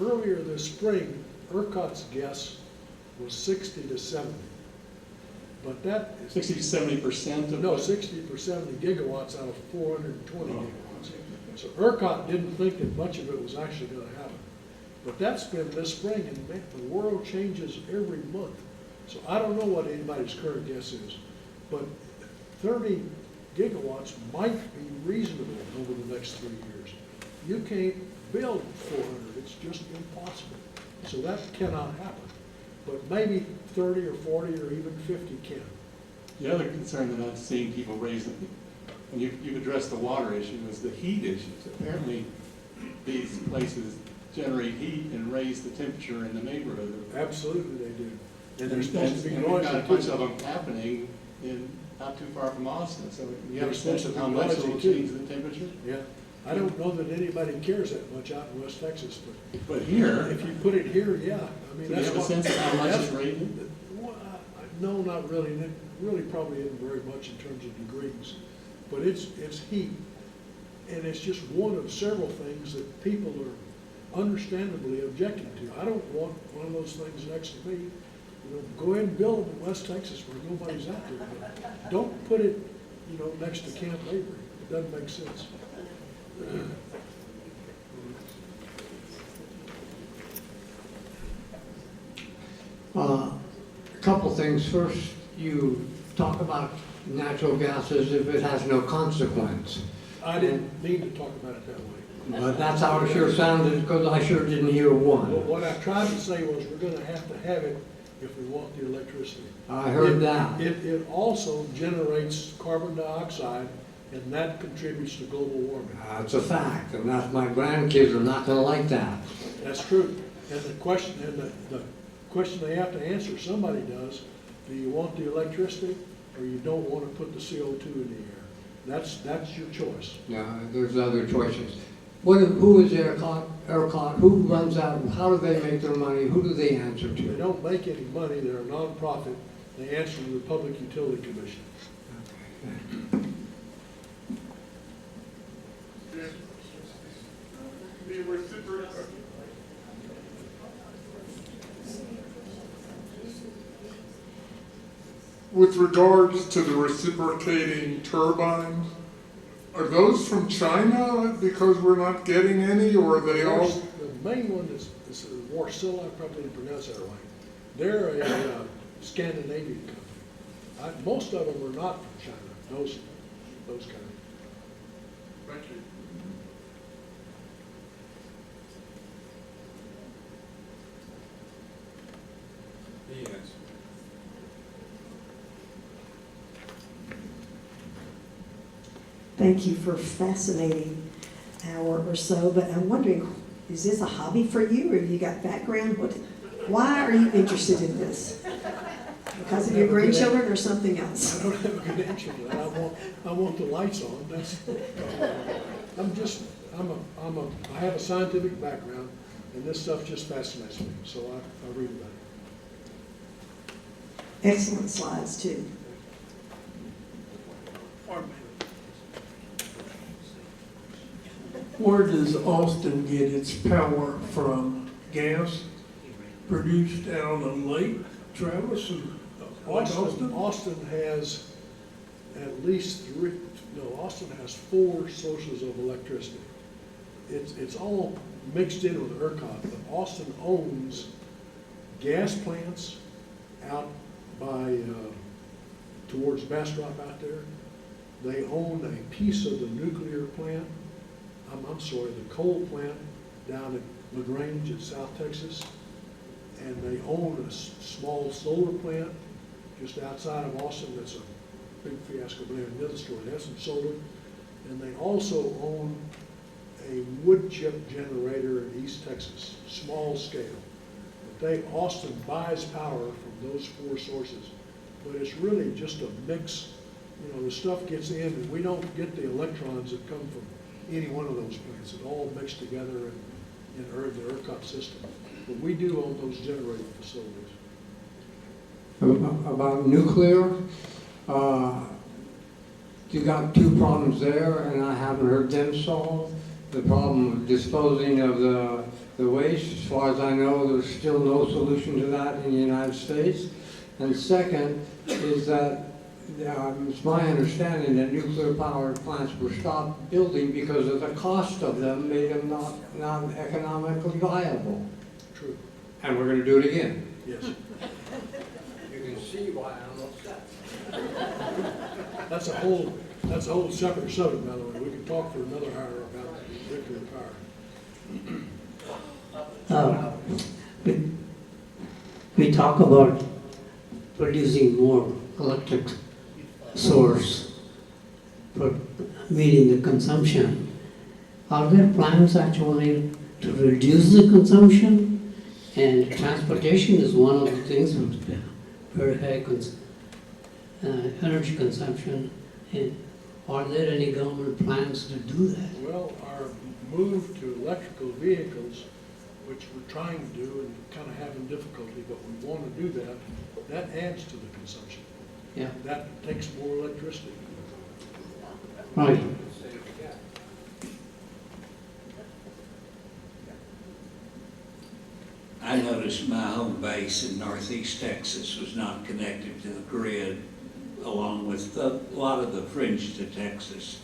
Earlier this spring, ERCOT's guess was 60 to 70. But that is... 60 to 70% of... No, 60 to 70 gigawatts out of 420 gigawatts. So ERCOT didn't think that much of it was actually going to happen. But that's been this spring, and the world changes every month. So I don't know what anybody's current guess is, but 30 gigawatts might be reasonable over the next 3 years. You can't build 400, it's just impossible. So that cannot happen. But maybe 30 or 40 or even 50 can. The other concern that I've seen people raise, and you've addressed the water issue, is the heat issues. Apparently, these places generate heat and raise the temperature in the neighborhood. Absolutely they do. And they're supposed to be and we've got a bunch noisy of too. them happening in not too far from Austin. So you have They're a sense supposed of to be how much it noisy will too. change the temperature? Yeah. I don't know that anybody cares that much out in West Texas, But here, if you put it here, yeah. I mean, do you that's have a what- sense of how much that's- it's raising? Well, no, not really. And it really probably isn't very much in terms of degrees. But it's heat. And it's just one of several things that people are understandably objecting to. I don't want one of those things next to me. You know, go ahead and build them in West Texas where nobody's out there. But don't put it, you know, next to Camp Avery. It doesn't make sense. A couple things. First, you talk about natural gas as if it has no consequence. I didn't mean to talk about it that way. But that's how it sure sounded, because I sure didn't hear Well, one. what I tried to say was we're gonna have to have it if we want the electricity. I heard that. It also generates carbon dioxide, and that contributes to global warming. That's a fact, and that's my grandkids are not gonna like that. That's true. And the question they have to answer, somebody does, do you want the electricity or you don't want to put the CO2 in the air? That's your choice. No, there's other choices. Who is ERCOT? Who runs that? How do they make their money? Who do they answer They to? don't make any money, they're a nonprofit, they answer to the Public Utility Commission. The reciprocal, with regards to the reciprocating turbines, are those from China because we're not getting any, or are they all? The main one is Warsaw, I probably didn't pronounce that right. They're a Scandinavian company. Most of them are not from China, those kind. Thank you. Thank you for a fascinating hour or so, but I'm wondering, is this a hobby for you, or have you got background? Why are you interested in this? Because of your grandchildren or something else? I don't have a good answer to that. I want the lights on. I have a scientific background, and this stuff just fascinates me, so I read about it. Excellent slides, too. Where does Austin get its power from? Gas produced out on the lake, Travis? Austin has at least Austin has 4 sources of electricity. It's all mixed in with ERCOT, but Austin owns gas plants out by, towards Bastrop out there. They own a piece of the nuclear plant, the coal plant down at LaGrange in South Texas. And they own a small solar plant just outside of Austin that's a big fiasco, but another story. They have some solar. And they also own a wood chip generator in East Texas, small scale. But Austin buys power from those 4 sources, but it's really just a mix. You know, the stuff gets in, and we don't get the electrons that come from any one of those plants. It all mixed together in the ERCOT system. But we do own those generating facilities. About nuclear, you got 2 problems there, and I haven't heard them solved. The problem of disposing of the waste, as far as I know, there's still no solution to that in the United States. And second is that it's my understanding that nuclear power plants were stopped building because of the cost of them made them not economically viable. True. And we're going to do it again. Yes. You can see why I'm upset. That's a whole separate subject, by the way. We could talk for another hour about nuclear power. We talk about producing more electric source for meeting the consumption. Are there plans actually to reduce the consumption? And transportation is one of the things with very high energy consumption. And are there any government plans to do that? Well, our move to electrical vehicles, which we're trying to do and kind of having difficulty, but we want to do that, that adds to the consumption. Yeah. That takes more electricity. Right. I noticed my home base in northeast Texas was not connected to the grid, along with a lot of the fringe to Texas.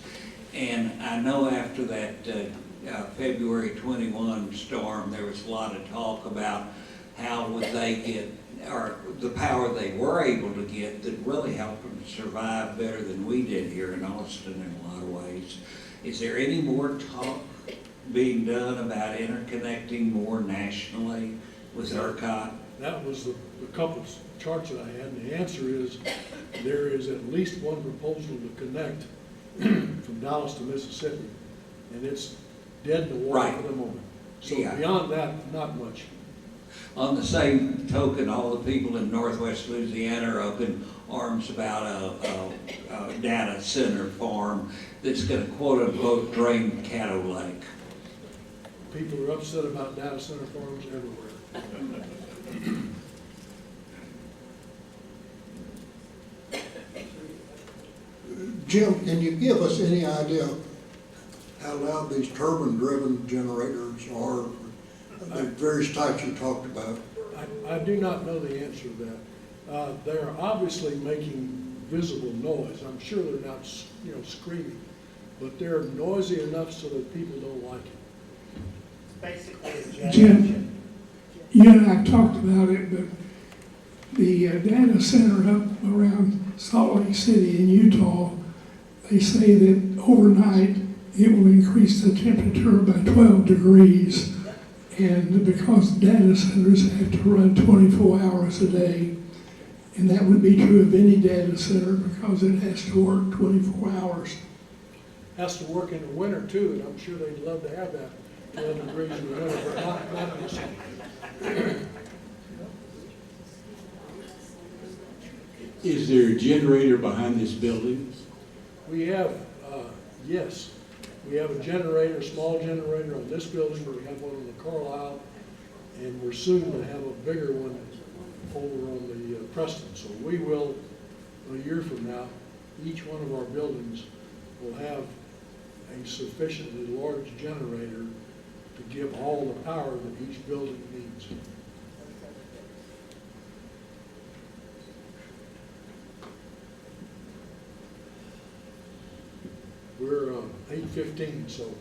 And I know after that February 21 storm, there was a lot of talk about how would they get, or the power they were able to get that really helped them survive better than we did here in Austin in a lot of ways. Is there any more talk being done about interconnecting more nationally with ERCOT? That was the couple of charts that I had, and the answer is there is at least one proposal to connect from Dallas to Mississippi, and it's dead in the water Right. for the moment. So Yeah. beyond that, not much. On the same token, all the people in northwest Louisiana are up in arms about a data center farm that's gonna quote-unquote drain Caddo Lake. People are upset about data center farms everywhere. Jim, can you give us any idea how loud these turbine-driven generators are, the various types you talked about? I do not know the answer to that. They're obviously making visible noise. I'm sure they're not, screaming, but they're noisy enough so that people don't like it. Basically a jet Jim, engine. you and I talked about it, but the data center up around Salt Lake City in Utah, they say that overnight it will increase the temperature by 12 degrees. And because data centers have to run 24 hours a day, and that would be true of any data center because it has to work 24 hours. Has to work in the winter too, and I'm sure they'd love to have that 12 degrees in the winter, but not this summer. Is there a generator behind this building? We have, yes, we have a generator, a small generator on this building, we have one on the Carlisle, and we're soon to have a bigger one over on the Preston. So we will, a year from now, each one of our buildings will have a sufficiently large generator to give all the power that each building needs. We're 8:15, so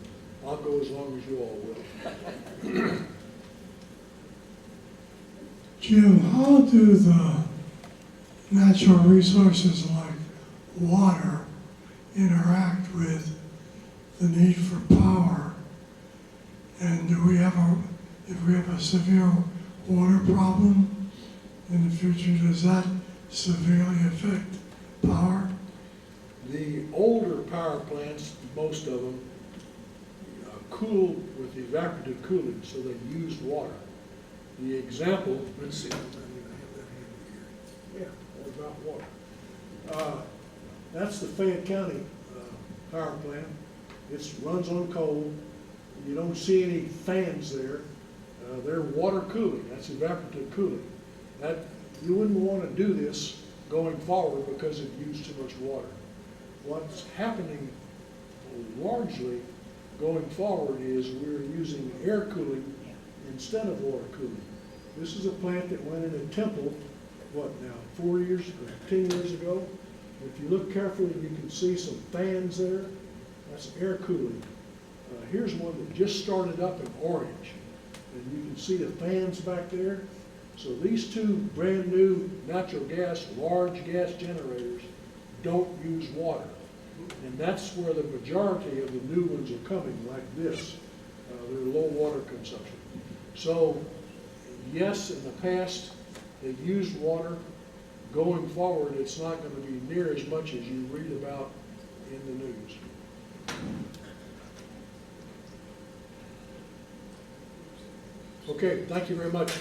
I'll go as long as you all will. Jim, how do the natural resources like water interact with the need for power? And if we have a severe water problem in the future, does that severely affect power? The older power plants, most of them, cool with evaporative cooling, so they use water. The example, let's see, I have that handy here. Yeah, what about water? That's the Fayette County power plant. It runs on coal. You don't see any fans there. They're water cooling. That's evaporative cooling. You wouldn't want to do this going forward because it used too much water. What's happening largely going forward is we're using air cooling instead of water cooling. This is a plant that went in a Temple, 4 years or 10 years ago. If you look carefully, you can see some fans there. That's air cooling. Here's one that just started up in Orange, and you can see the fans back there. So these two brand new natural gas, large gas generators don't use water. And that's where the majority of the new ones are coming, like this. They're low water consumption. So yes, in the past, they've used water. Going forward, it's not going to be near as much as you read about in the news. Okay, thank you very much.